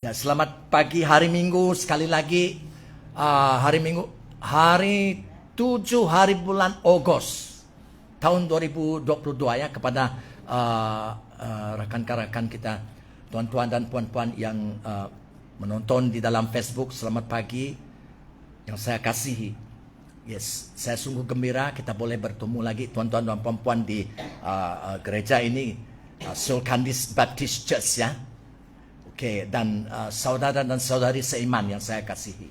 Ya, selamat pagi hari Minggu sekali lagi. Hari Minggu, hari 7 hari bulan Agustus tahun 2022 ya, kepada rekan-rekan kita, tuan-tuan dan puan-puan yang menonton di dalam Facebook. Selamat pagi yang saya kasihi. Yes, saya sungguh gembira kita boleh bertemu lagi tuan-tuan dan puan-puan di gereja ini, Seoul Candice Baptist Church ya. Oke, dan saudara dan saudari seiman yang saya kasihi,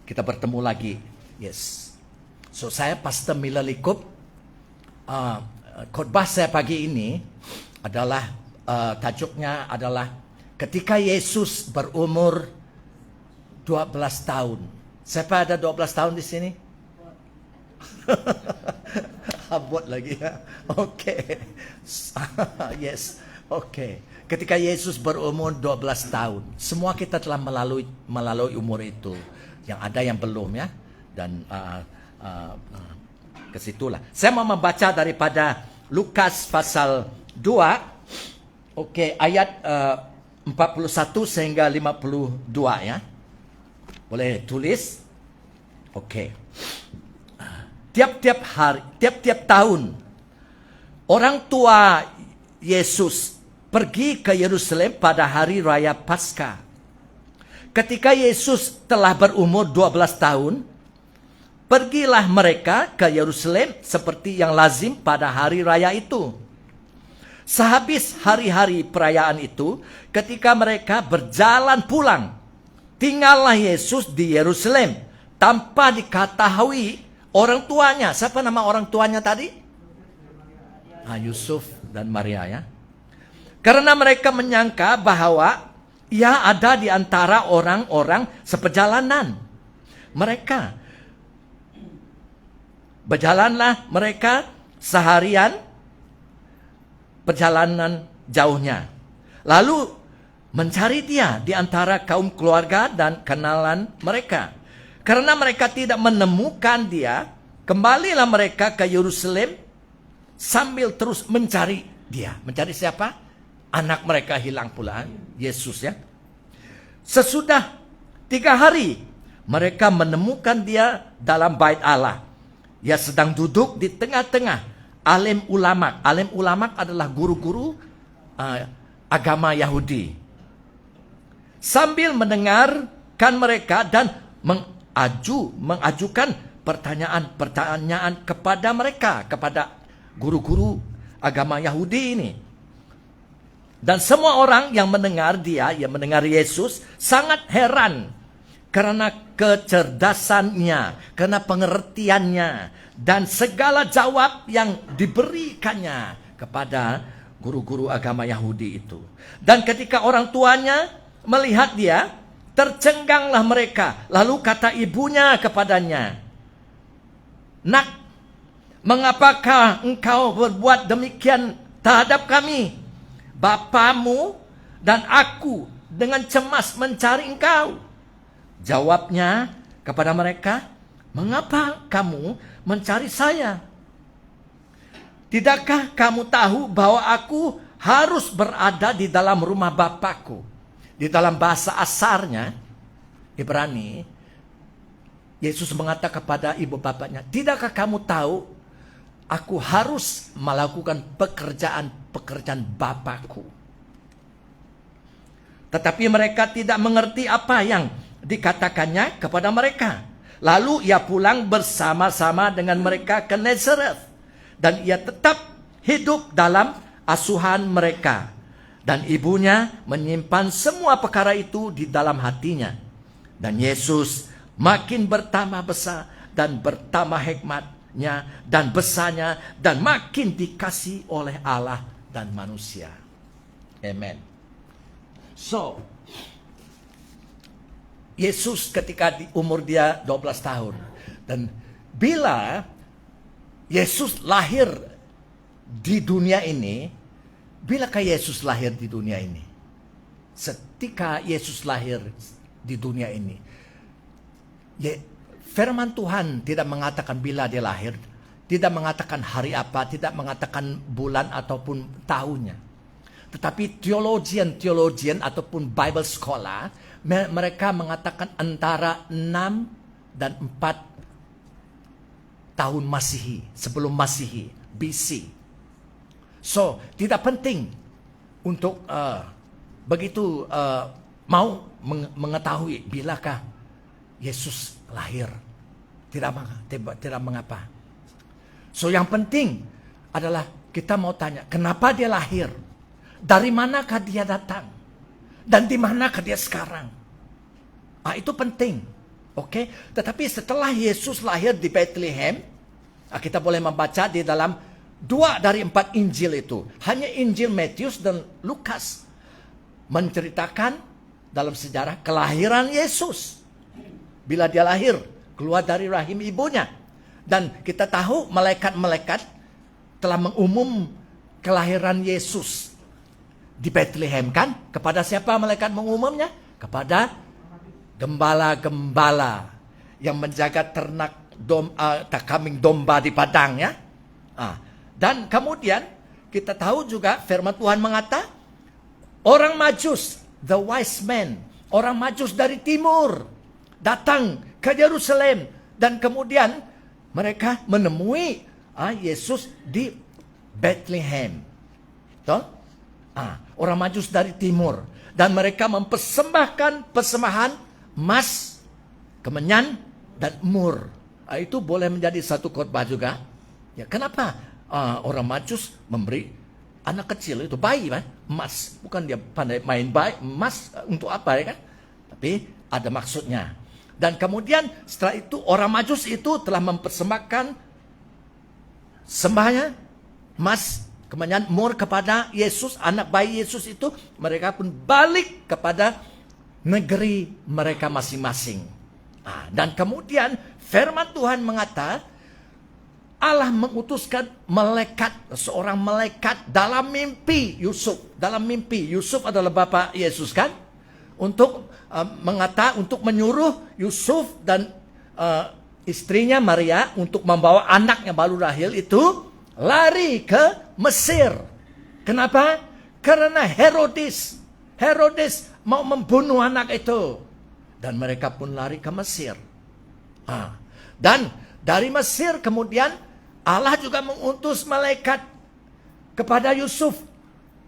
kita bertemu lagi. Yes. So, saya Pastor Mila Likup. Khotbah saya pagi ini adalah tajuknya adalah ketika Yesus berumur 12 tahun. Siapa ada 12 tahun di sini? Abot lagi ya. Oke. Yes. Oke. Ketika Yesus berumur 12 tahun, semua kita telah melalui umur itu. Yang ada yang belum ya. Dan ke situlah. Saya mau membaca daripada Lukas pasal 2. Oke, ayat 41 sehingga 52 ya. Boleh tulis? Oke. Tiap-tiap tahun orang tua Yesus pergi ke Yerusalem pada hari raya Paskah. Ketika Yesus telah berumur 12 tahun, pergilah mereka ke Yerusalem seperti yang lazim pada hari raya itu. Sehabis hari-hari perayaan itu, ketika mereka berjalan pulang, tinggallah Yesus di Yerusalem tanpa diketahui orang tuanya. Siapa nama orang tuanya tadi? Yusuf dan Maria ya. Karena mereka menyangka bahwa ia ada di antara orang-orang seperjalanan mereka. Berjalanlah mereka seharian perjalanan jauhnya. Lalu mencari dia di antara kaum keluarga dan kenalan mereka. Karena mereka tidak menemukan dia, kembalilah mereka ke Yerusalem sambil terus mencari dia. Mencari siapa? Anak mereka hilang pula, Yesus ya. Sesudah 3 hari, mereka menemukan dia dalam bait Allah. Ia sedang duduk di tengah-tengah alim ulama. Alim ulama adalah guru-guru agama Yahudi. Sambil mendengarkan mereka dan mengajukan pertanyaan-pertanyaan kepada mereka, kepada guru-guru agama Yahudi ini. Dan semua orang yang mendengar yang mendengar Yesus sangat heran karena kecerdasannya, karena pengertiannya, dan segala jawab yang diberikannya kepada guru-guru agama Yahudi itu. Dan ketika orang tuanya melihat dia, tercengganglah mereka. Lalu kata ibunya kepadanya, "Nak, mengapakah engkau berbuat demikian terhadap kami? Bapamu dan aku dengan cemas mencari engkau." Jawabnya kepada mereka, "Mengapa kamu mencari saya? Tidakkah kamu tahu bahwa aku harus berada di dalam rumah Bapakku?" Di dalam bahasa asarnya, Ibrani, Yesus mengatakan kepada ibu bapaknya, "Tidakkah kamu tahu aku harus melakukan pekerjaan Bapakku?" Tetapi mereka tidak mengerti apa yang dikatakannya kepada mereka. Lalu ia pulang bersama-sama dengan mereka ke Nazareth. Dan ia tetap hidup dalam asuhan mereka. Dan ibunya menyimpan semua perkara itu di dalam hatinya. Dan Yesus makin bertambah besar dan bertambah hikmatnya dan besarnya, dan makin dikasihi oleh Allah dan manusia. Amen. So, Yesus ketika di umur dia 12 tahun. Dan bila Yesus lahir di dunia ini, bilakah Yesus lahir di dunia ini? Ketika Yesus lahir di dunia ini, firman Tuhan tidak mengatakan bila dia lahir, tidak mengatakan hari apa, tidak mengatakan bulan ataupun tahunnya. Tetapi teologian ataupun Bible scholar, mereka mengatakan antara 6 dan 4 tahun Masihi, sebelum Masihi, BC. So, tidak penting untuk begitu mau mengetahui bilakah Yesus lahir. Tidak mengapa. So, yang penting adalah kita mau tanya, kenapa dia lahir? Dari manakah dia datang? Dan di manakah dia sekarang? Itu penting. Oke? Tetapi setelah Yesus lahir di Bethlehem, kita boleh membaca di dalam 2 dari 4 Injil itu. Hanya Injil Matius dan Lukas menceritakan dalam sejarah kelahiran Yesus. Bila dia lahir, keluar dari rahim ibunya. Dan kita tahu malaikat-malaikat telah mengumum kelahiran Yesus di Bethlehem, kan? Kepada siapa malaikat mengumumnya? Kepada gembala-gembala yang menjaga ternak kambing domba di padang, ya. Dan kemudian kita tahu juga firman Tuhan mengata orang Majus, the wise men, orang Majus dari timur datang ke Yerusalem dan kemudian mereka menemui Yesus di Bethlehem. Betul? Orang Majus dari timur dan mereka mempersembahkan persembahan emas, kemenyan dan mur. Itu boleh menjadi satu khotbah juga. Ya, kenapa orang Majus memberi anak kecil itu bayi, emas? Bukan dia pandai main bayi, emas untuk apa, ya kan? Tapi ada maksudnya. Dan kemudian setelah itu orang Majus itu telah mempersembahkan sembahnya emas, kemenyan, mur kepada Yesus, anak bayi Yesus itu. Mereka pun balik kepada negeri mereka masing-masing. Dan kemudian firman Tuhan mengata Allah mengutuskan malaikat, seorang malaikat dalam mimpi Yusuf. Dalam mimpi Yusuf adalah bapa Yesus, kan? Untuk untuk menyuruh Yusuf dan istrinya Maria untuk membawa anaknya baru lahir itu lari ke Mesir. Kenapa? Karena Herodes mau membunuh anak itu. Dan mereka pun lari ke Mesir. Dan dari Mesir kemudian Allah juga mengutus malaikat kepada Yusuf.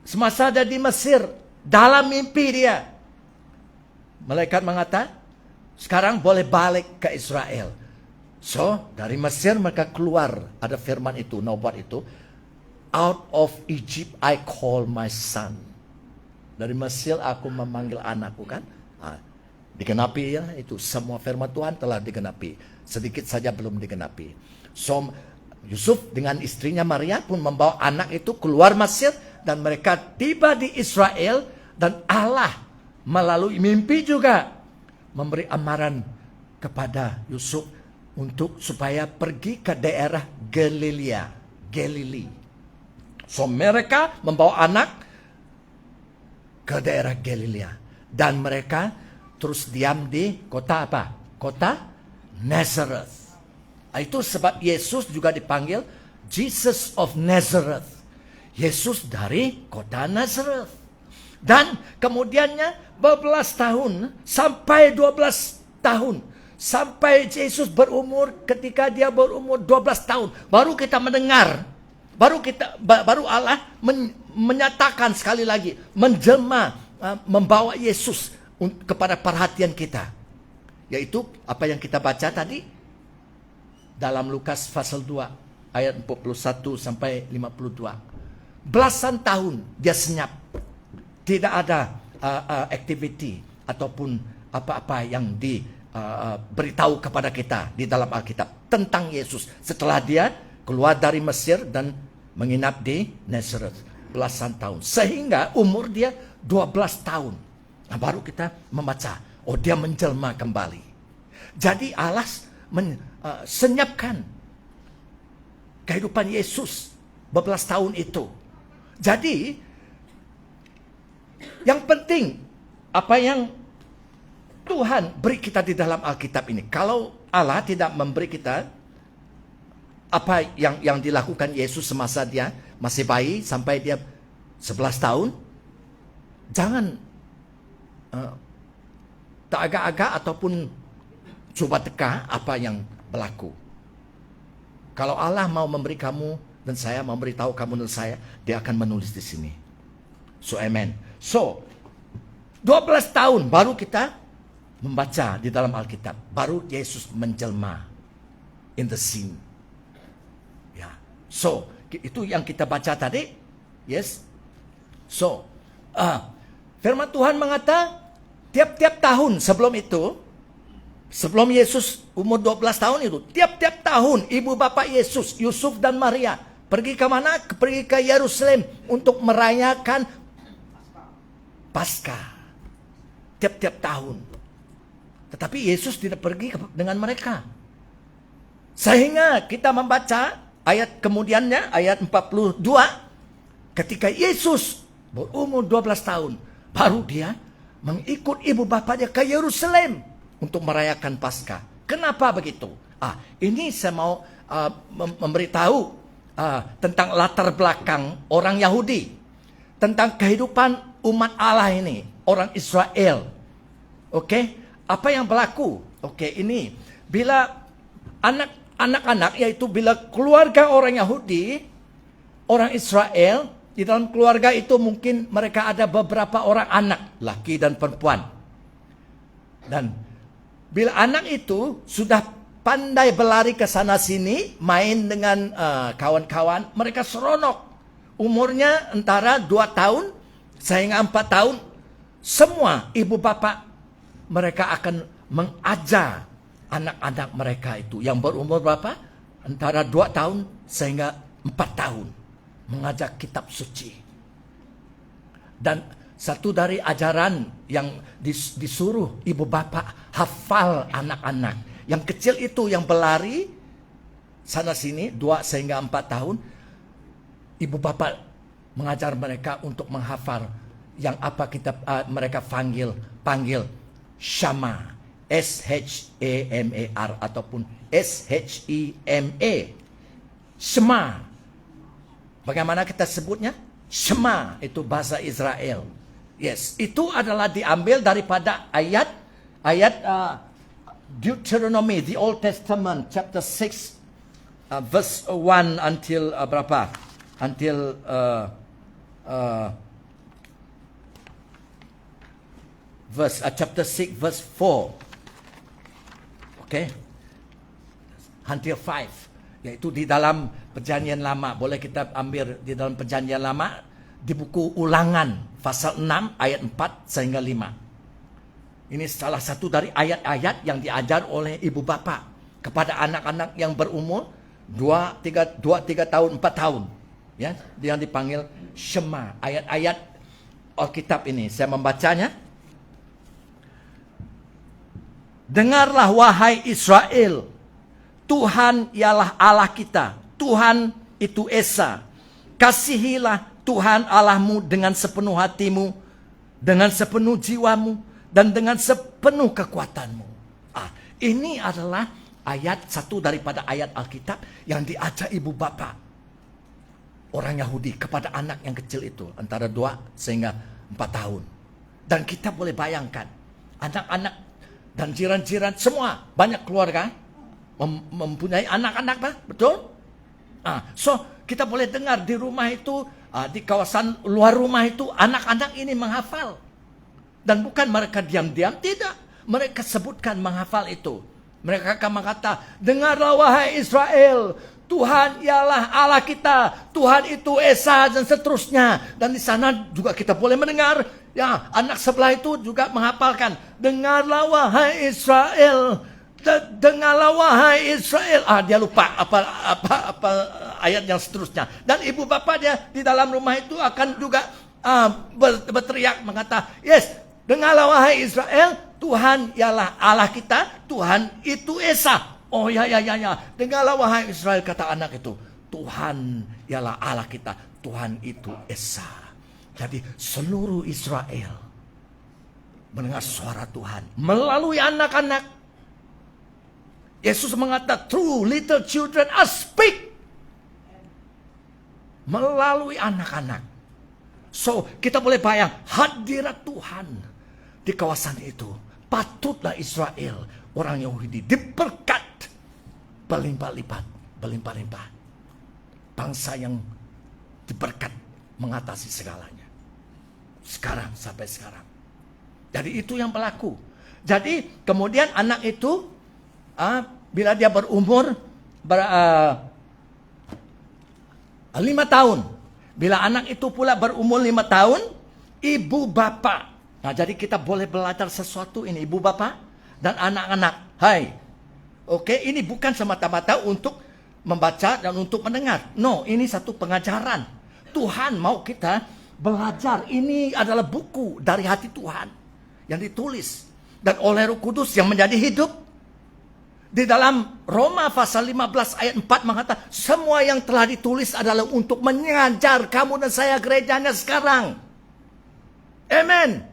Semasa ada di Mesir, dalam mimpi dia. Malaikat mengata, sekarang boleh balik ke Israel. So, dari Mesir mereka keluar. Ada firman itu, nubuat itu. Out of Egypt I call my son. Dari Mesir aku memanggil anakku, kan? Digenapi, ya, itu semua firman Tuhan telah digenapi. Sedikit saja belum digenapi. So, Yusuf dengan istrinya Maria pun membawa anak itu keluar Mesir dan mereka tiba di Israel dan Allah melalui mimpi juga memberi amaran kepada Yusuf untuk supaya pergi ke daerah Galilea. So, mereka membawa anak ke daerah Galilea dan mereka terus diam di kota apa? Kota Nazareth. Itu sebab Yesus juga dipanggil Jesus of Nazareth. Yesus dari kota Nazareth. Dan kemudiannya 12 tahun sampai 12 tahun. Sampai Yesus ketika dia berumur 12 tahun. Baru kita mendengar. Baru Allah menyatakan sekali lagi. Menjelma, membawa Yesus kepada perhatian kita. Yaitu apa yang kita baca tadi dalam Lukas pasal 2 ayat 41 sampai 52. Belasan tahun dia senyap. Tidak ada activity ataupun apa-apa yang diberitahu kepada kita di dalam Alkitab tentang Yesus setelah dia keluar dari Mesir dan menginap di Nazareth belasan tahun. Sehingga umur dia 12 tahun. Nah, baru kita membaca, dia menjelma kembali. Jadi Allah senyapkan kehidupan Yesus 12 tahun itu. Jadi yang penting apa yang Tuhan beri kita di dalam Alkitab ini. Kalau Allah tidak memberi kita apa yang dilakukan Yesus semasa dia masih bayi sampai dia 11 tahun, jangan tak agak-agak ataupun coba teka apa yang berlaku. Kalau Allah mau memberi kamu dan saya, mau beritahu kamu dan saya, dia akan menulis di sini. So, amen. So, 12 tahun baru kita membaca di dalam Alkitab. Baru Yesus menjelma in the scene. Ya. So, itu yang kita baca tadi. Yes. So, firman Tuhan mengata, tiap-tiap tahun sebelum itu, sebelum Yesus umur 12 tahun itu, tiap-tiap tahun ibu bapak Yesus, Yusuf dan Maria, pergi ke mana? Pergi ke Yerusalem untuk merayakan Paskah. Tiap-tiap tahun. Tetapi Yesus tidak pergi dengan mereka. Sehingga kita membaca ayat kemudiannya, ayat 42, ketika Yesus berumur 12 tahun, baru dia mengikut ibu bapaknya ke Yerusalem untuk merayakan Paskah. Kenapa begitu? Ini saya mau memberitahu tentang latar belakang orang Yahudi, tentang kehidupan umat Allah ini, orang Israel. Oke, apa yang berlaku? Oke, ini bila anak-anak, yaitu bila keluarga orang Yahudi, orang Israel, di dalam keluarga itu mungkin mereka ada beberapa orang anak, laki dan perempuan. Dan bila anak itu sudah pandai berlari ke sana sini, main dengan kawan-kawan, mereka seronok. Umurnya antara 2 tahun sehingga 4 tahun, semua ibu bapak mereka akan mengajar anak-anak mereka itu yang berumur berapa? Antara 2 tahun sehingga 4 tahun. Mengajar kitab suci. Dan satu dari ajaran yang disuruh ibu bapak hafal anak-anak. Yang kecil itu yang berlari sana sini 2 sehingga 4 tahun. Ibu bapak mengajar mereka untuk menghafal yang apa kitab mereka panggil Shama, S-H-A-M-A-R ataupun S-H-I-M-A. Shema. Bagaimana kita sebutnya? Shema, itu bahasa Israel. Yes, itu adalah diambil daripada ayat Deuteronomy, the Old Testament, chapter 6, verse 1 until berapa? Until chapter 6, verse 4. Okay? Until 5. Yaitu di dalam Perjanjian Lama. Boleh kita ambil di dalam Perjanjian Lama di buku Ulangan pasal 6 ayat 4 sehingga 5. Ini salah satu dari ayat-ayat yang diajar oleh ibu bapak kepada anak-anak yang berumur 2, 3 tahun, 4 tahun. Ya, yang dipanggil Shema. Ayat-ayat Alkitab ini saya membacanya. Dengarlah wahai Israel, Tuhan ialah Allah kita. Tuhan itu Esa. Kasihilah Tuhan Allahmu dengan sepenuh hatimu, dengan sepenuh jiwamu, dan dengan sepenuh kekuatanmu. Ini adalah ayat satu daripada ayat Alkitab yang diajar ibu bapa orang Yahudi kepada anak yang kecil itu. Antara 2 sehingga 4 tahun. Dan kita boleh bayangkan, anak-anak dan jiran-jiran semua, banyak keluarga mempunyai anak-anak, betul? So kita boleh dengar di rumah itu, di kawasan luar rumah itu, anak-anak ini menghafal. Dan bukan mereka diam-diam, tidak. Mereka sebutkan menghafal itu. Mereka akan berkata, dengarlah wahai Israel, Tuhan ialah Allah kita, Tuhan itu Esa, dan seterusnya. Dan di sana juga kita boleh mendengar, ya, anak sebelah itu juga menghafalkan, dengarlah wahai Israel, dengarlah wahai Israel. Dia lupa apa ayat yang seterusnya. Dan ibu bapak dia di dalam rumah itu akan juga berteriak mengata, yes, dengarlah wahai Israel, Tuhan ialah Allah kita, Tuhan itu Esa. Oh ya. Dengarlah wahai Israel, kata anak itu, Tuhan ialah Allah kita, Tuhan itu Esa. Jadi seluruh Israel mendengar suara Tuhan melalui anak-anak. Yesus mengatakan, through little children I speak. Melalui anak-anak. So, kita boleh bayang hadirat Tuhan di kawasan itu. Patutlah Israel, orang Yahudi, diberkat berlimpah-limpah. Bangsa yang diberkat mengatasi segalanya. Sekarang, sampai sekarang. Jadi itu yang berlaku. Jadi kemudian anak itu, bila dia berumur 5 tahun. Bila anak itu pula berumur 5 tahun, ibu bapa. Nah, jadi kita boleh belajar sesuatu ini, ibu bapa dan anak-anak. Hai, oke, ini bukan semata-mata untuk membaca dan untuk mendengar. No, ini satu pengajaran. Tuhan mau kita belajar. Ini adalah buku dari hati Tuhan yang ditulis dan oleh Roh Kudus yang menjadi hidup. Di dalam Roma pasal 15 ayat 4 mengatakan, semua yang telah ditulis adalah untuk mengajar kamu dan saya gerejanya sekarang. Amen.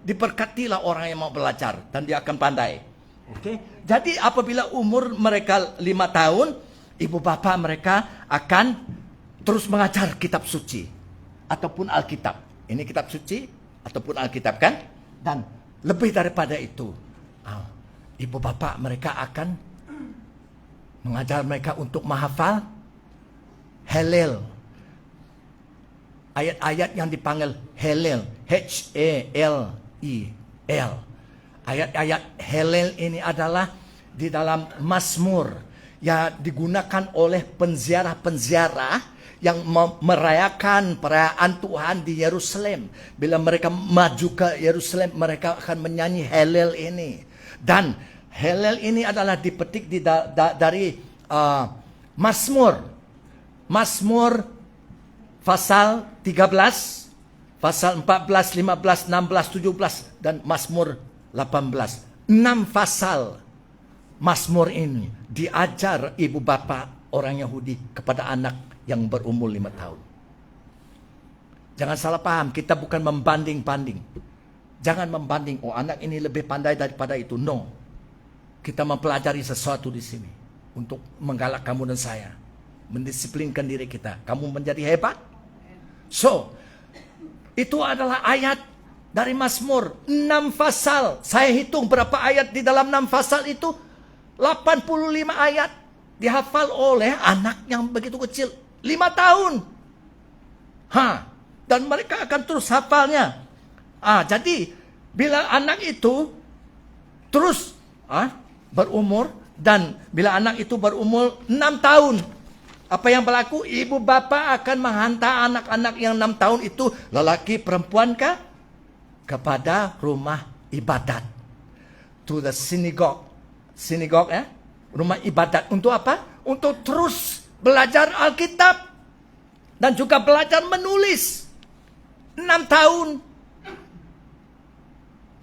Diberkatilah orang yang mau belajar dan dia akan pandai. Oke. Jadi apabila umur mereka 5 tahun, ibu bapa mereka akan terus mengajar kitab suci ataupun Alkitab. Ini kitab suci ataupun Alkitab kan? Dan lebih daripada itu, ibu bapa mereka akan mengajar mereka untuk menghafal Hallel. Ayat-ayat yang dipanggil Hallel. H-A-L-E-L. Ayat-ayat Hallel ini adalah di dalam Mazmur yang digunakan oleh penziarah-penziarah yang merayakan perayaan Tuhan di Yerusalem. Bila mereka maju ke Yerusalem, mereka akan menyanyi Hallel ini. Dan Hallel ini adalah dipetik dari Mazmur pasal 13, pasal 14, 15, 16, 17 dan Mazmur 18. 6 pasal Mazmur ini diajar ibu bapa orang Yahudi kepada anak yang berumur 5 tahun. Jangan salah paham, kita bukan membanding-banding. Jangan membanding, oh anak ini lebih pandai daripada itu. No. Kita mempelajari sesuatu di sini untuk menggalak kamu dan saya, mendisiplinkan diri kita. Kamu menjadi hebat. So, itu adalah ayat dari Mazmur 6 pasal. Saya hitung berapa ayat di dalam 6 pasal itu. 85 ayat dihafal oleh anak yang begitu kecil, 5 tahun. Dan mereka akan terus hafalnya. Jadi bila anak itu terus berumur, dan bila anak itu berumur 6 tahun, apa yang berlaku? Ibu bapa akan menghantar anak-anak yang 6 tahun itu, lelaki perempuan kah, kepada rumah ibadat, to the synagogue, rumah ibadat. Untuk apa? Untuk terus belajar Alkitab dan juga belajar menulis. 6 tahun.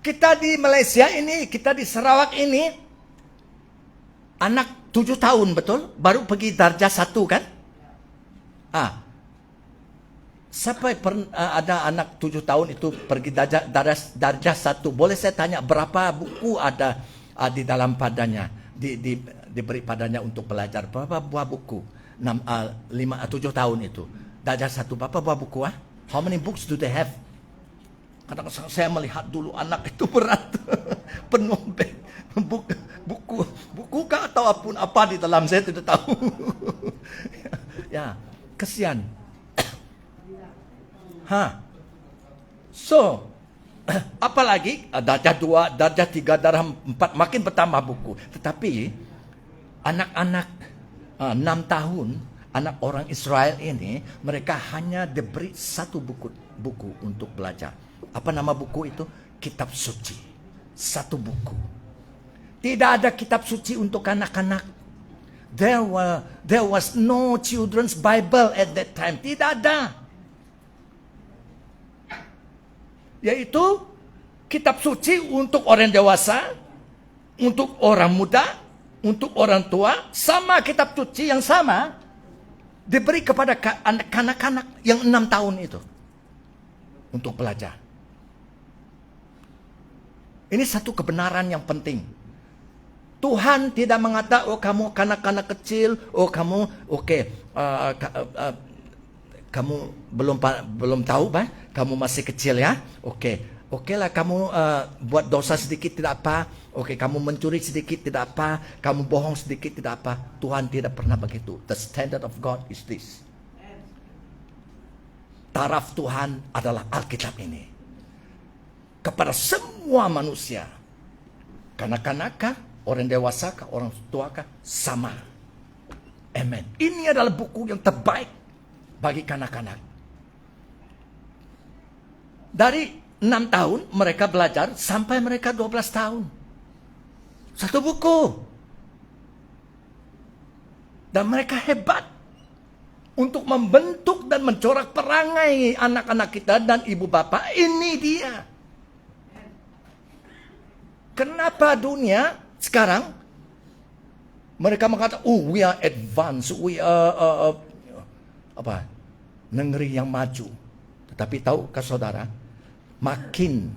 Kita di Malaysia ini, kita di Sarawak ini, anak 7 tahun, betul? Baru pergi darjah 1 kan? Siapa ada anak 7 tahun itu pergi darjah 1? Boleh saya tanya berapa buku ada di dalam padanya? Diberi padanya untuk belajar. Berapa buah buku? 7 tahun itu. Darjah 1, berapa buah buku? How many books do they have? Kadang saya melihat dulu anak itu berat. Penuh buku kah atau apapun apa di dalam, saya tidak tahu. Ya, kesian. So, apalagi darjah 2, darjah 3, darjah 4 makin bertambah buku. Tetapi anak-anak 6 tahun, anak orang Israel ini, mereka hanya diberi 1 buku untuk belajar. Apa nama buku itu? Kitab suci. 1 buku. Tidak ada kitab suci untuk anak-anak. There was no children's Bible at that time. Tidak ada. Yaitu kitab suci untuk orang dewasa, untuk orang muda, untuk orang tua. Sama kitab suci yang sama diberi kepada anak-anak yang 6 tahun itu untuk belajar. Ini satu kebenaran yang penting. Tuhan tidak mengatakan, oh kamu kanak-kanak kecil, oh kamu kamu belum tahu, kamu masih kecil ya. Oke lah, kamu buat dosa sedikit tidak apa. Oke, kamu mencuri sedikit tidak apa. Kamu bohong sedikit tidak apa. Tuhan tidak pernah begitu. The standard of God is this. Taraf Tuhan adalah Alkitab ini. Kepada semua manusia. Kanak-kanakkah, orang dewasakah, orang tuakah, sama. Amen. Ini adalah buku yang terbaik bagi kanak-kanak. Dari 6 tahun mereka belajar sampai mereka 12 tahun. Satu buku. Dan mereka hebat untuk membentuk dan mencorak perangai anak-anak kita dan ibu bapak. Ini dia. Kenapa dunia sekarang mereka mengatakan, we are advanced, we are negeri yang maju. Tetapi tahukah saudara, makin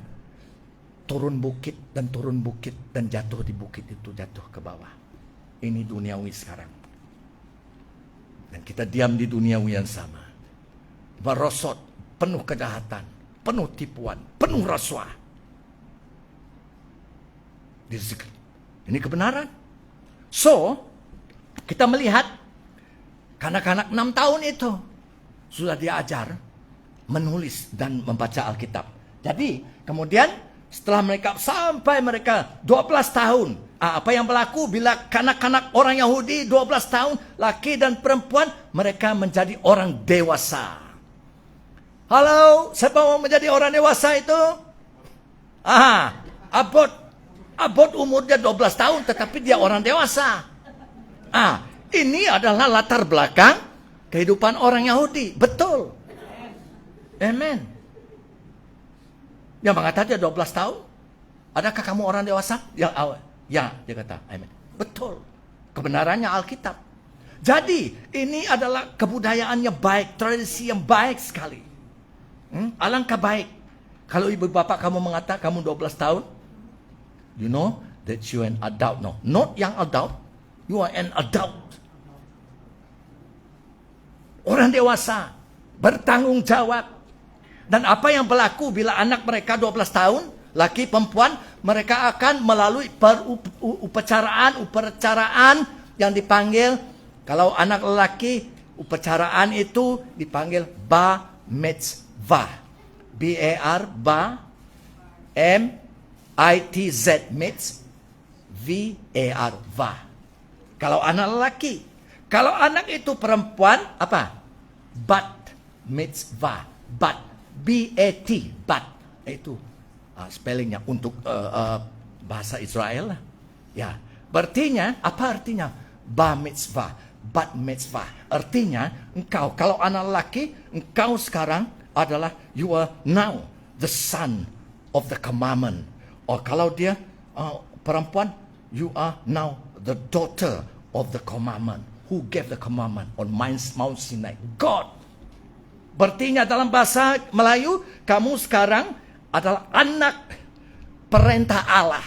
turun bukit dan jatuh di bukit itu, jatuh ke bawah. Ini duniawi sekarang. Dan kita diam di duniawi yang sama. Merosot, penuh kejahatan, penuh tipuan, penuh rasuah. Ini kebenaran. So, kita melihat kanak-kanak 6 tahun itu sudah diajar menulis dan membaca Alkitab. Jadi, kemudian setelah sampai mereka 12 tahun. Apa yang berlaku bila kanak-kanak orang Yahudi 12 tahun, laki dan perempuan, mereka menjadi orang dewasa. Halo, siapa mau menjadi orang dewasa itu? Abot umurnya 12 tahun, tetapi dia orang dewasa. Ini adalah latar belakang kehidupan orang Yahudi. Betul. Amen. Yang mengatakan dia 12 tahun. Adakah kamu orang dewasa? Ya, dia kata. Amen. Betul. Kebenarannya Alkitab. Jadi, ini adalah kebudayaan yang baik, tradisi yang baik sekali. Alangkah baik. Kalau ibu bapak kamu mengatakan kamu 12 tahun, you know that you an adult. No, not young adult. You are an adult. Orang dewasa, bertanggung jawab. Dan apa yang berlaku bila anak mereka 12 tahun, laki perempuan, mereka akan melalui upacaraan yang dipanggil, kalau anak lelaki, upacaraan itu dipanggil bar mitzvah. B-A-R, bar, M-I-T-Z, mitz, V-A-R, va. Kalau anak lelaki. Kalau anak itu perempuan, apa? Bat mitzvah. Bat. B-A-T. Bat. Itu spellingnya untuk bahasa Israel. Ya. Berartinya, apa artinya? Bar mitzvah. Bat mitzvah. Artinya, engkau, kalau anak lelaki, engkau sekarang adalah, you are now the son of the commandment. Or kalau dia perempuan, you are now the daughter of the commandment. Who gave the commandment on Mount Sinai? God. Berartinya dalam bahasa Melayu, kamu sekarang adalah anak perintah Allah.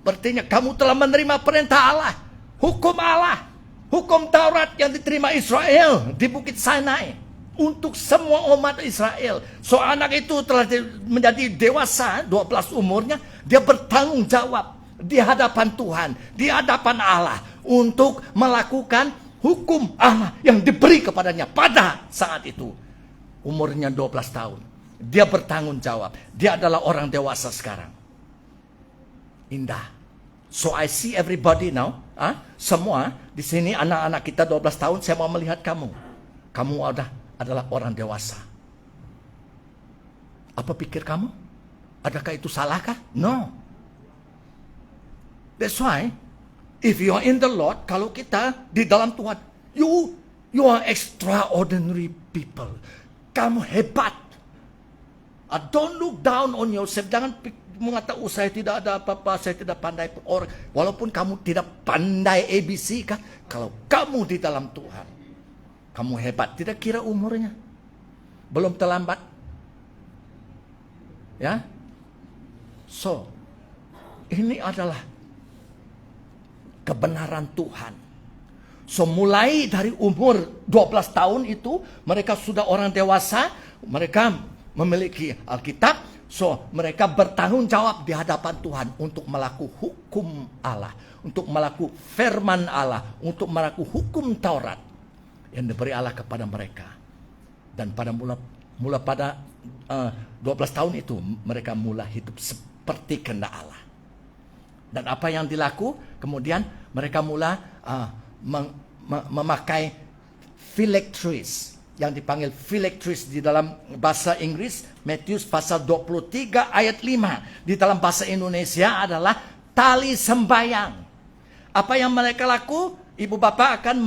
Berartinya kamu telah menerima perintah Allah. Hukum Allah. Hukum Taurat yang diterima Israel di Bukit Sinai. Untuk semua umat Israel. So anak itu telah menjadi dewasa, 12 umurnya. Dia bertanggung jawab di hadapan Tuhan, di hadapan Allah. Untuk melakukan hukum Allah yang diberi kepadanya pada saat itu. Umurnya 12 tahun. Dia bertanggung jawab. Dia adalah orang dewasa sekarang. Indah. So I see everybody now. Semua di sini anak-anak kita 12 tahun. Saya mau melihat kamu. Kamu adalah orang dewasa. Apa pikir kamu? Adakah itu salahkah? No. That's why, if you are in the Lord, kalau kita di dalam Tuhan, you are extraordinary people. Kamu hebat. Don't look down on yourself. Jangan mengatakan, saya tidak ada apa-apa, saya tidak pandai orang. Walaupun kamu tidak pandai ABC, kan? Kalau kamu di dalam Tuhan, kamu hebat. Tidak kira umurnya. Belum terlambat. Ya. So, ini adalah kebenaran Tuhan. So mulai dari umur 12 tahun itu mereka sudah orang dewasa, mereka memiliki Alkitab. So mereka bertanggung jawab di hadapan Tuhan untuk melakukan hukum Allah, untuk melakukan firman Allah, untuk melakukan hukum Taurat yang diberi Allah kepada mereka. Dan pada mula pada 12 tahun itu mereka mula hidup seperti kehendak Allah. Dan apa yang dilaku? Kemudian mereka mula memakai phylacteries, yang dipanggil phylacteries di dalam bahasa Inggris, Matius pasal 23 ayat 5. Di dalam bahasa Indonesia adalah tali sembayang. Apa yang mereka laku? Ibu bapak akan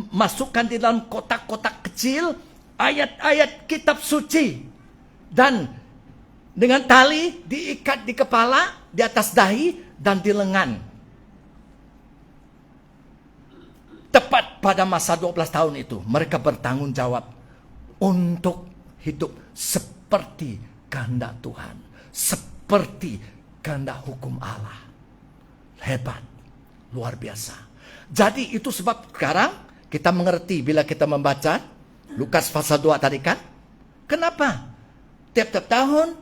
masukkan di dalam kotak-kotak kecil ayat-ayat kitab suci. Dan dengan tali diikat di kepala, di atas dahi, dan di lengan. Tepat pada masa 12 tahun itu, mereka bertanggung jawab untuk hidup seperti kehendak Tuhan, seperti kehendak hukum Allah. Hebat, luar biasa. Jadi itu sebab sekarang kita mengerti bila kita membaca Lukas pasal 2 tadi kan. Kenapa? Tiap-tiap tahun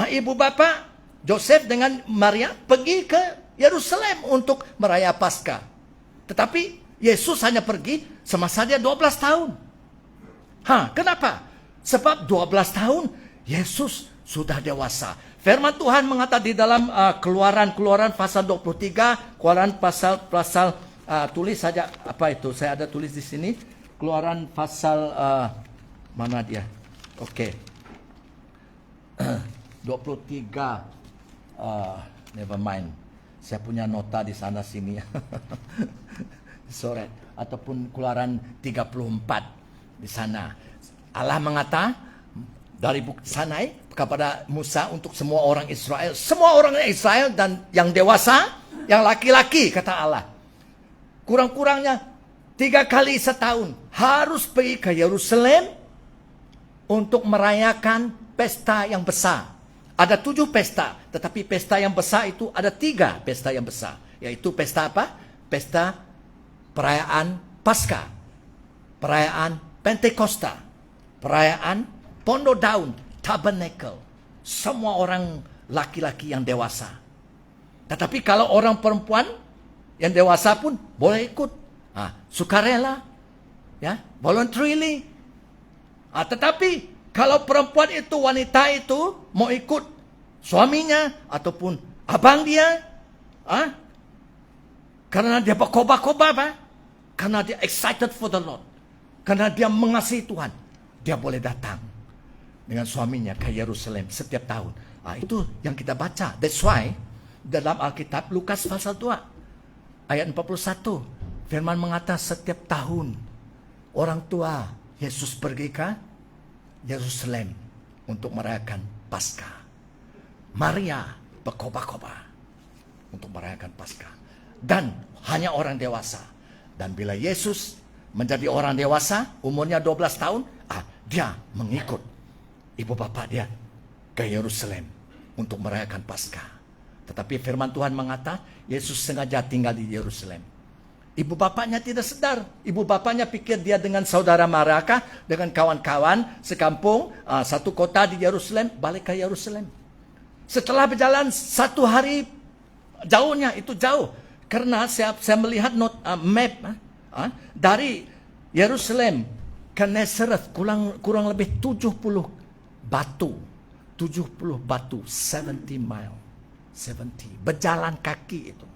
ibu bapak Joseph dengan Maria pergi ke Yerusalem untuk meraya Paskah. Tetapi Yesus hanya pergi semasa dia 12 tahun. Kenapa? Sebab 12 tahun Yesus sudah dewasa. Firman Tuhan mengatakan di dalam Keluaran pasal 23, Keluaran pasal tulis saja apa itu? Saya ada tulis di sini. Keluaran pasal mana dia? Oke. 23 never mind. Saya punya nota di sana sini. Sore ataupun Keluaran 34 di sana. Allah mengata dari bukti Sinai kepada Musa untuk semua orang Israel. Semua orang Israel dan yang dewasa, yang laki-laki kata Allah. Kurang-kurangnya 3 kali setahun harus pergi ke Yerusalem untuk merayakan pesta yang besar. Ada 7 pesta, tetapi pesta yang besar itu ada 3 pesta yang besar. Yaitu pesta apa? Pesta perayaan Paskah, perayaan Pentakosta, perayaan Pondok Daun, Tabernacle. Semua orang laki-laki yang dewasa. Tetapi kalau orang perempuan yang dewasa pun boleh ikut. Sukarela, ya, voluntarily. Tetapi kalau perempuan itu, wanita itu mau ikut suaminya ataupun abang dia, karena dia berkobar-kobar, karena dia excited for the Lord, karena dia mengasihi Tuhan, dia boleh datang dengan suaminya ke Yerusalem setiap tahun. Itu yang kita baca. That's why dalam Alkitab Lukas pasal 2 ayat 41 firman mengatakan setiap tahun orang tua Yesus pergi ke Yerusalem untuk merayakan Paskah. Maria berkobar-kobar untuk merayakan Paskah. Dan hanya orang dewasa. Dan bila Yesus menjadi orang dewasa, umurnya 12 tahun, dia mengikut ibu bapak dia ke Yerusalem untuk merayakan Paskah. Tetapi firman Tuhan mengatakan Yesus sengaja tinggal di Yerusalem. Ibu bapaknya tidak sedar. Ibu bapaknya pikir dia dengan saudara mereka, dengan kawan-kawan sekampung, satu kota di Yerusalem, balik ke Yerusalem. Setelah berjalan 1 hari, jauhnya itu jauh. Karena saya melihat map dari Yerusalem ke Nazareth kurang lebih 70 batu. 70 batu, 70 mile. 70. Berjalan kaki itu.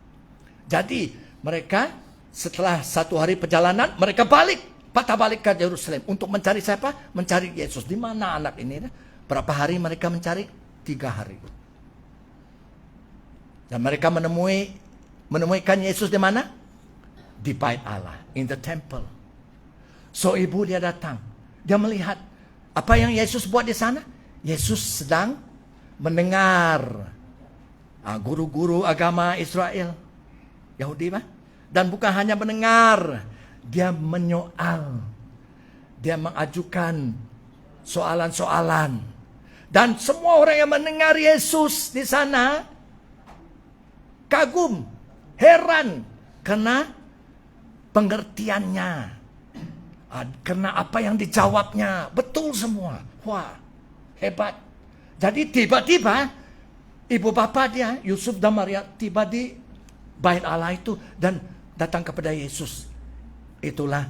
Jadi mereka setelah 1 hari perjalanan, mereka patah balik ke Yerusalem untuk mencari siapa? Mencari Yesus. Di mana anak ini? Berapa hari mereka mencari? 3 hari. Dan mereka menemukan Yesus di mana? Di bait Allah, in the temple. So ibu dia datang, dia melihat apa yang Yesus buat di sana. Yesus sedang mendengar guru-guru agama Israel, Yahudi, dan bukan hanya mendengar, dia menyoal, dia mengajukan soalan-soalan, dan semua orang yang mendengar Yesus di sana kagum, heran, karena pengertiannya. Karena apa yang dijawabnya betul semua. Wah, hebat. Jadi tiba-tiba ibu bapa dia, Yusuf dan Maria, tiba di bait Allah itu dan datang kepada Yesus. Itulah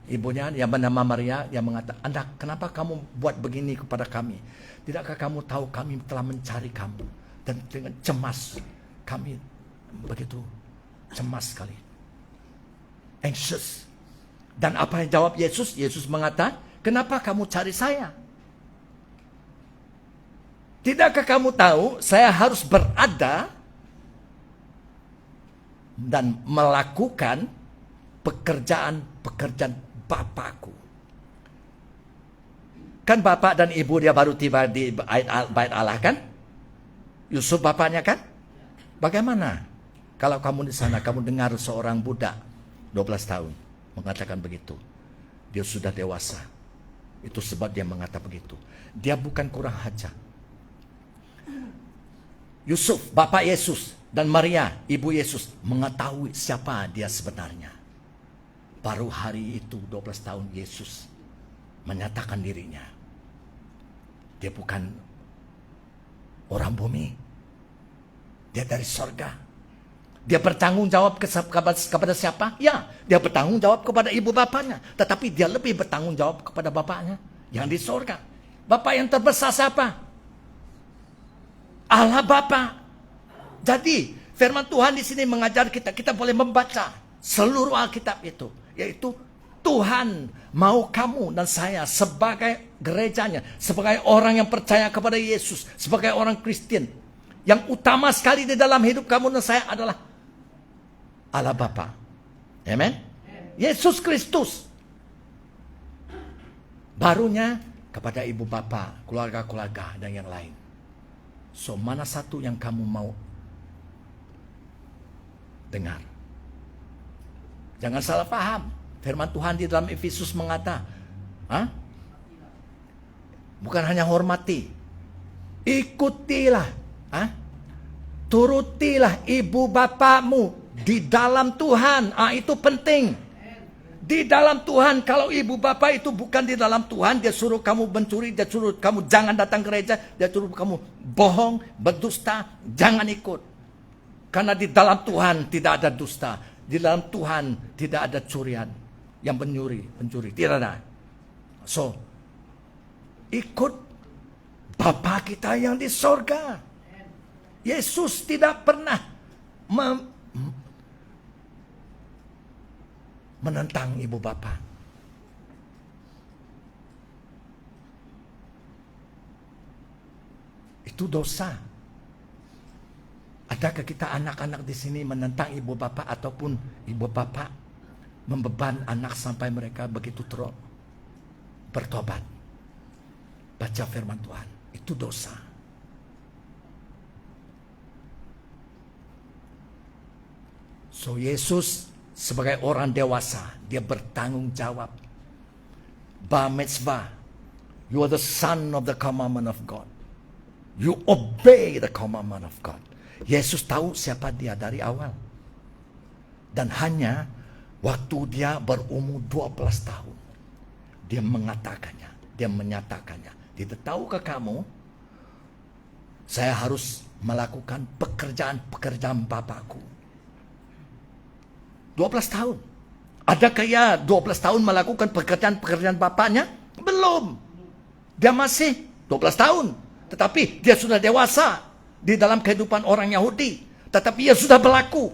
ibunya yang bernama Maria yang mengatakan, "Anak, kenapa kamu buat begini kepada kami? Tidakkah kamu tahu kami telah mencari kamu dan dengan cemas kami begitu cemas sekali, anxious." Dan apa yang jawab Yesus? Yesus mengatakan, "Kenapa kamu cari saya? Tidakkah kamu tahu saya harus berada dan melakukan pekerjaan Bapakku?" Kan bapak dan ibu dia baru tiba di bait Allah kan? Yusuf bapaknya kan? Bagaimana kalau kamu di sana kamu dengar seorang budak 12 tahun mengatakan begitu? Dia sudah dewasa. Itu sebab dia mengatakan begitu. Dia bukan kurang ajar. Yusuf, bapak Yesus, dan Maria, ibu Yesus, mengetahui siapa dia sebenarnya. Baru hari itu 12 tahun Yesus menyatakan dirinya. Dia bukan orang bumi. Dia dari sorga. Dia bertanggung jawab kepada siapa? Ya, dia bertanggung jawab kepada ibu bapaknya. Tetapi dia lebih bertanggung jawab kepada bapaknya yang di sorga. Bapak yang terbesar siapa? Allah Bapa. Jadi firman Tuhan di sini mengajar kita boleh membaca seluruh Alkitab itu, yaitu Tuhan mau kamu dan saya sebagai gerejanya, sebagai orang yang percaya kepada Yesus, sebagai orang Kristen, yang utama sekali di dalam hidup kamu dan saya adalah Allah Bapa. Amen. Yesus Kristus. Barunya kepada ibu bapa, keluarga-keluarga dan yang lain. So, mana satu yang kamu mau dengar? Jangan salah paham. Firman Tuhan di dalam Efesus mengata, bukan hanya hormati, ikutilah, turutilah ibu bapamu di dalam Tuhan. Itu penting. Di dalam Tuhan. Kalau ibu bapa itu bukan di dalam Tuhan, dia suruh kamu mencuri, dia suruh kamu jangan datang gereja, dia suruh kamu bohong, berdusta, jangan ikut. Karena di dalam Tuhan tidak ada dusta. Di dalam Tuhan tidak ada curian. Yang pencuri, tidak ada. So, ikut Bapa kita yang di sorga. Yesus tidak pernah menentang ibu bapa. Itu dosa. Adakah kita anak-anak di sini menentang ibu bapa ataupun ibu bapa membeban anak sampai mereka begitu bertobat? Baca firman Tuhan, itu dosa. So Yesus sebagai orang dewasa, dia bertanggung jawab. Bar mitzvah, you are the son of the commandment of God. You obey the commandment of God. Yesus tahu siapa dia dari awal. Dan hanya waktu dia berumur 12 tahun, dia mengatakannya, dia menyatakannya. Tidak tahukah kamu, saya harus melakukan pekerjaan-pekerjaan Bapakku. 12 tahun. Adakah ya 12 tahun melakukan pekerjaan-pekerjaan bapaknya? Belum. Dia masih 12 tahun. Tetapi dia sudah dewasa di dalam kehidupan orang Yahudi. Tetapi dia sudah berlaku.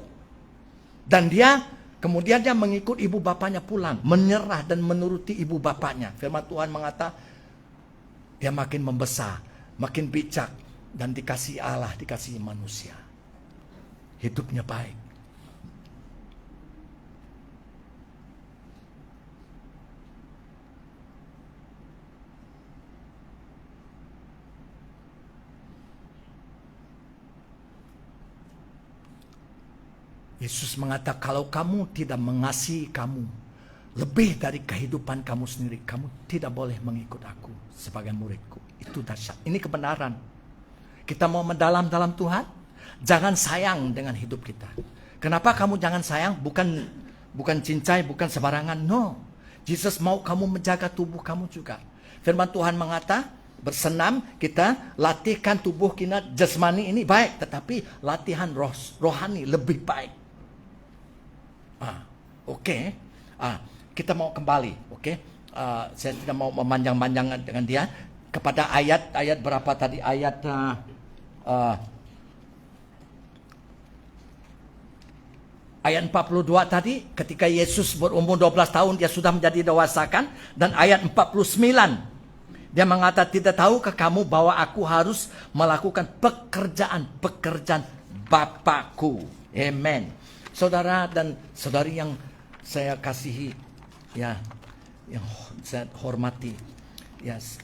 Dan dia kemudian dia mengikut ibu bapaknya pulang. Menyerah dan menuruti ibu bapaknya. Firman Tuhan mengata, dia makin membesar, makin bijak. Dan dikasih Allah, dikasih manusia. Hidupnya baik. Yesus mengatakan, kalau kamu tidak mengasihi kamu lebih dari kehidupan kamu sendiri, kamu tidak boleh mengikut aku sebagai muridku. Itu dahsyat. Ini kebenaran. Kita mau mendalam dalam Tuhan, jangan sayang dengan hidup kita. Kenapa kamu jangan sayang? Bukan cincai, bukan sembarangan. No. Jesus mau kamu menjaga tubuh kamu juga. Firman Tuhan mengata, bersenam, kita latihkan tubuh kita jasmani ini baik, tetapi latihan rohani lebih baik. Oke. Kita mau kembali, oke? Saya tidak mau memanjang-manjang dengan dia kepada ayat berapa tadi? Ayat ayat 42 tadi, ketika Yesus berumur 12 tahun, dia sudah menjadi dewasakan. Dan ayat 49, dia mengatakan, tidak tahukah kamu bahwa aku harus melakukan pekerjaan Bapakku. Amen. Saudara dan saudari yang saya kasihi, ya, yang saya hormati, yes.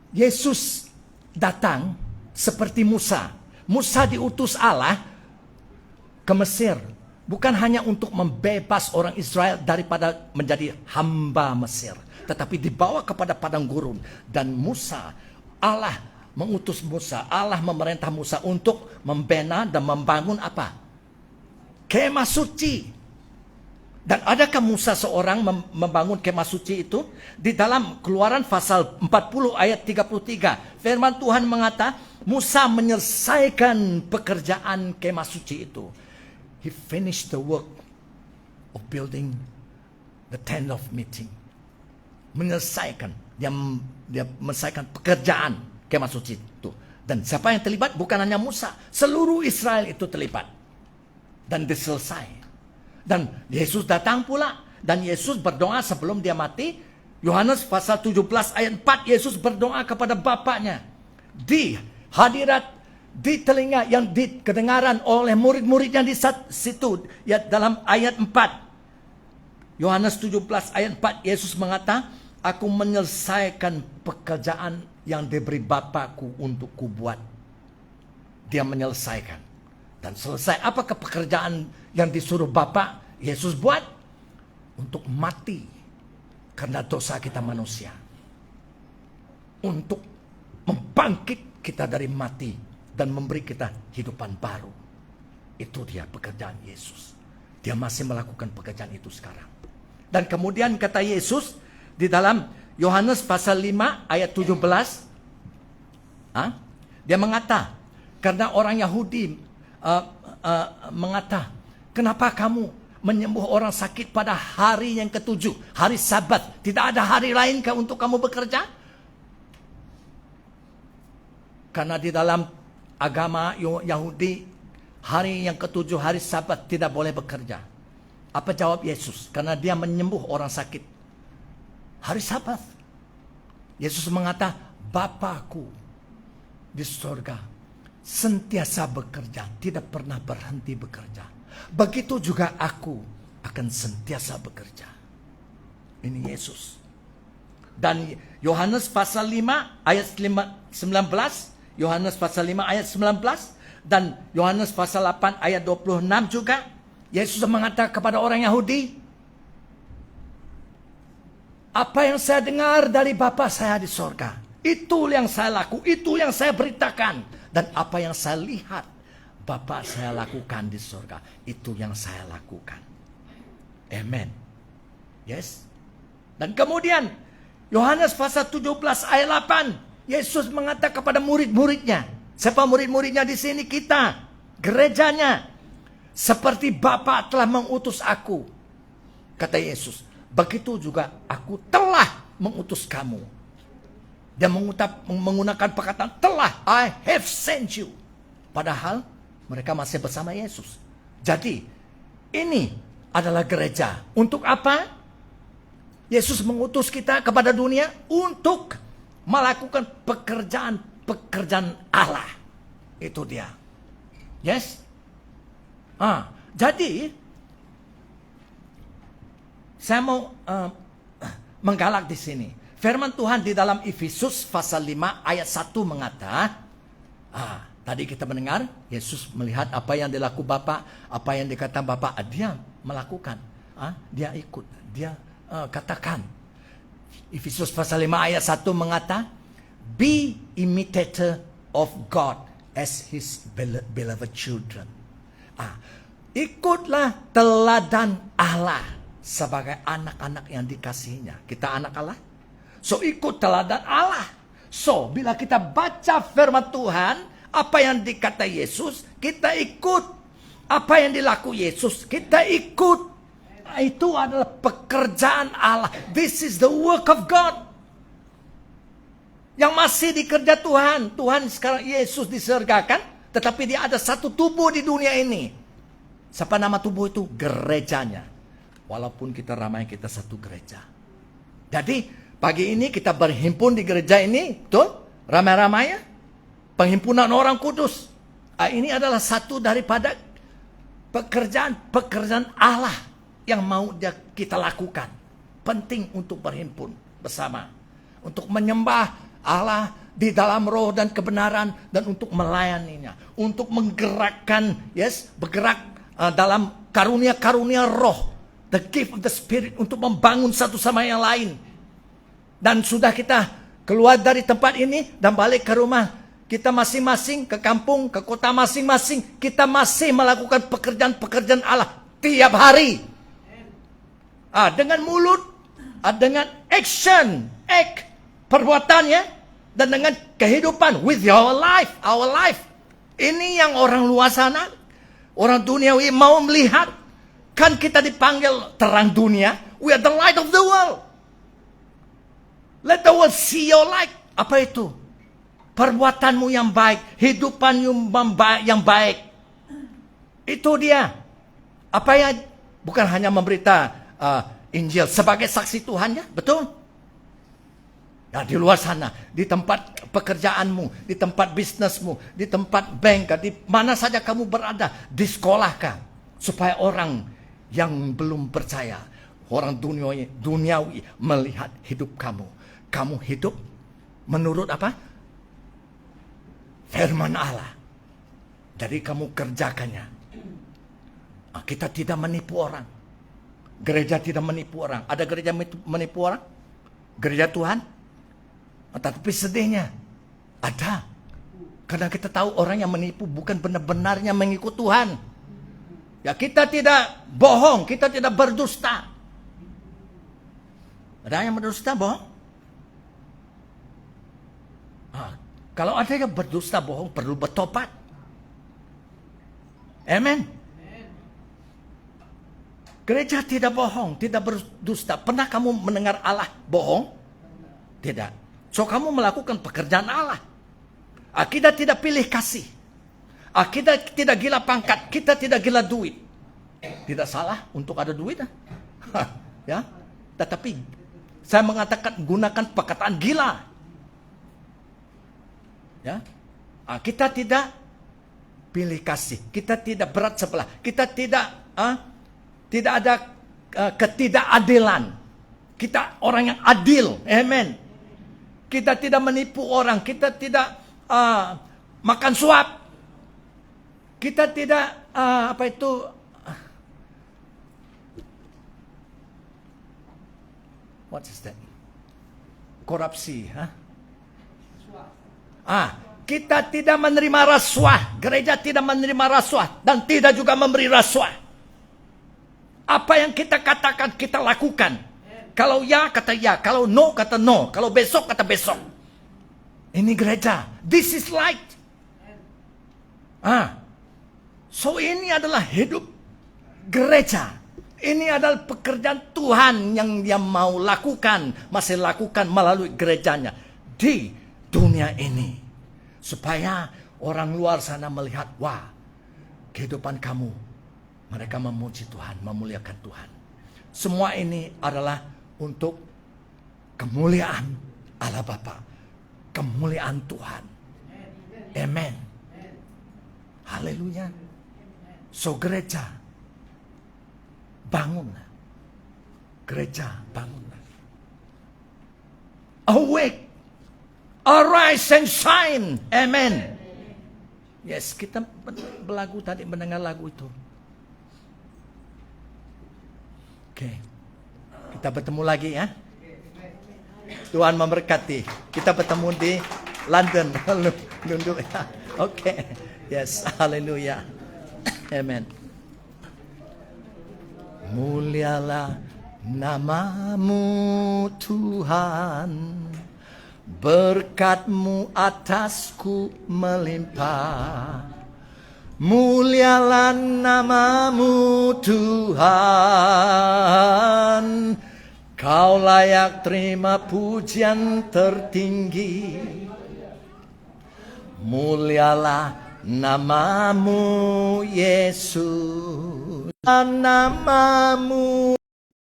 Yesus datang seperti Musa. Musa diutus Allah ke Mesir, bukan hanya untuk membebas orang Israel daripada menjadi hamba Mesir, tetapi dibawa kepada padang gurun. Dan Musa, Allah mengutus Musa, Allah memerintah Musa untuk membina dan membangun apa? Kemah suci. Dan adakah Musa seorang membangun kemah suci itu? Di dalam Keluaran pasal 40 ayat 33, firman Tuhan mengata, Musa menyelesaikan pekerjaan kemah suci itu. He finished the work of building the tent of meeting. Menyelesaikan, dia menyelesaikan pekerjaan kemah suci itu. Dan siapa yang terlibat? Bukan hanya Musa, seluruh Israel itu terlibat. Dan diselesai. Dan Yesus datang pula, dan Yesus berdoa sebelum dia mati. Yohanes pasal 17 ayat 4, Yesus berdoa kepada Bapaknya di hadirat, di telinga yang dikedengaran oleh murid-muridnya di situ, ya, dalam ayat 4. Yohanes 17 ayat 4, Yesus mengata, aku menyelesaikan pekerjaan yang diberi Bapakku untuk kubuat. Dia menyelesaikan. Dan selesai. Apakah pekerjaan yang disuruh Bapa Yesus buat? Untuk mati karena dosa kita manusia. Untuk membangkit kita dari mati dan memberi kita hidupan baru. Itu dia pekerjaan Yesus. Dia masih melakukan pekerjaan itu sekarang. Dan kemudian kata Yesus di dalam Yohanes pasal 5 ayat 17. Dia mengata, karena orang Yahudi mengata, kenapa kamu menyembuh orang sakit pada hari yang ketujuh, hari Sabat? Tidak ada hari lain kah untuk kamu bekerja? Karena di dalam agama Yahudi, hari yang ketujuh, hari Sabat, tidak boleh bekerja. Apa jawab Yesus? Karena dia menyembuh orang sakit hari Sabat. Yesus mengata, Bapakku di surga sentiasa bekerja, tidak pernah berhenti bekerja. Begitu juga aku akan sentiasa bekerja. Ini Yesus. Dan Yohanes pasal 5 ayat 19, Yohanes pasal 5 ayat 19, dan Yohanes pasal 8 ayat 26 juga, Yesus mengatakan kepada orang Yahudi, apa yang saya dengar dari Bapa saya di sorga, itu yang saya lakukan, itu yang saya beritakan. Dan apa yang saya lihat Bapa saya lakukan di sorga, itu yang saya lakukan. Amen. Yes. Dan kemudian Yohanes pasal 17 ayat 8, Yesus mengatakan kepada murid-muridnya. Siapa murid-muridnya di sini? Kita, gerejanya. Seperti Bapa telah mengutus aku, kata Yesus, begitu juga aku telah mengutus kamu. Dia menggunakan perkataan telah, I have sent you. Padahal mereka masih bersama Yesus. Jadi ini adalah gereja. Untuk apa? Yesus mengutus kita kepada dunia untuk melakukan pekerjaan Allah. Itu dia. Yes? Jadi saya mau menggalak di sini. Firman Tuhan di dalam Efesus pasal 5 ayat 1 mengata, tadi kita mendengar Yesus melihat apa yang dilakukan Bapa, apa yang dikatakan Bapa, dia melakukan, dia ikut, dia katakan. Efesus pasal 5 ayat 1 mengata, be imitator of God as His beloved children. Ikutlah teladan Allah sebagai anak-anak yang dikasihinya. Kita anak Allah. So ikut teladan Allah. So bila kita baca firman Tuhan, apa yang dikata Yesus, kita ikut. Apa yang dilaku Yesus, kita ikut. Itu adalah pekerjaan Allah. This is the work of God. Yang masih dikerja Tuhan. Tuhan sekarang Yesus disergakan, tetapi dia ada satu tubuh di dunia ini. Siapa nama tubuh itu? Gerejanya. Walaupun kita ramai, kita satu gereja. Jadi pagi ini kita berhimpun di gereja ini, betul? Ramai-ramai ya. Penghimpunan orang kudus. Ini adalah satu daripada pekerjaan Allah yang mau kita lakukan. Penting untuk berhimpun bersama. Untuk menyembah Allah di dalam roh dan kebenaran. Dan untuk melayaninya. Untuk menggerakkan, bergerak dalam karunia-karunia roh. The gift of the Spirit. Untuk membangun satu sama yang lain. Dan sudah kita keluar dari tempat ini dan balik ke rumah kita masing-masing, ke kampung, ke kota masing-masing. Kita masih melakukan pekerjaan-pekerjaan Allah tiap hari. Dengan mulut, dengan action, perbuatannya, dan dengan kehidupan, with your life, our life. Ini yang orang luar sana, orang duniawi mau melihat. Kan kita dipanggil terang dunia. We are the light of the world. Let the world see your light. Apa itu? Perbuatanmu yang baik. Hidupanmu yang baik. Itu dia. Apa ya? Bukan hanya memberita Injil sebagai saksi Tuhan ya. Betul? Ya, di luar sana. Di tempat pekerjaanmu. Di tempat bisnismu. Di tempat bank. Di mana saja kamu berada. Di sekolah kah. Supaya orang yang belum percaya. Orang duniawi melihat hidup kamu. Kamu hidup menurut apa? Firman Allah. Jadi kamu kerjakannya. Kita tidak menipu orang. Gereja tidak menipu orang. Ada gereja menipu orang? Gereja Tuhan? Tapi sedihnya ada. Karena kita tahu orang yang menipu bukan benar-benarnya mengikut Tuhan. Ya kita tidak bohong. Kita tidak berdusta. Ada yang berdusta bohong? Kalau ada yang berdusta bohong, perlu bertobat. Amen. Gereja tidak bohong, tidak berdusta. Pernah kamu mendengar Allah bohong? Tidak. So kamu melakukan pekerjaan Allah. Kita tidak pilih kasih. Kita tidak gila pangkat. Kita tidak gila duit. Tidak salah untuk ada duit. Ya. Tetapi saya mengatakan gunakan perkataan gila. Ya, kita tidak pilih kasih, kita tidak berat sebelah, kita tidak ada ketidakadilan. Kita orang yang adil, amen. Kita tidak menipu orang, kita tidak makan suap, kita tidak what is that? Korupsi, kita tidak menerima rasuah. Gereja tidak menerima rasuah. Dan tidak juga memberi rasuah. Apa yang kita katakan, kita lakukan. Kalau ya, kata ya. Kalau no, kata no. Kalau besok, kata besok. Ini gereja. This is light. So ini adalah hidup gereja. Ini adalah pekerjaan Tuhan yang dia mau lakukan. Masih lakukan melalui gerejanya. Di dunia ini. Supaya orang luar sana melihat, wah, kehidupan kamu. Mereka memuji Tuhan, memuliakan Tuhan. Semua ini adalah untuk kemuliaan Allah Bapa. Kemuliaan Tuhan. Amen. Haleluya. So gereja, bangunlah. Gereja, bangunlah. Awake. Arise and shine. Amen. Yes, kita berlagu tadi, mendengar lagu itu. Oke. Kita bertemu lagi ya. Tuhan memberkati. Kita bertemu di London. Nunduk ya. Oke. Yes, haleluya. Amen. Mulialah namamu Tuhan, berkat-Mu atasku melimpah. Mulialah namamu Tuhan, Kau layak terima pujian tertinggi. Mulialah namamu Yesus, namamu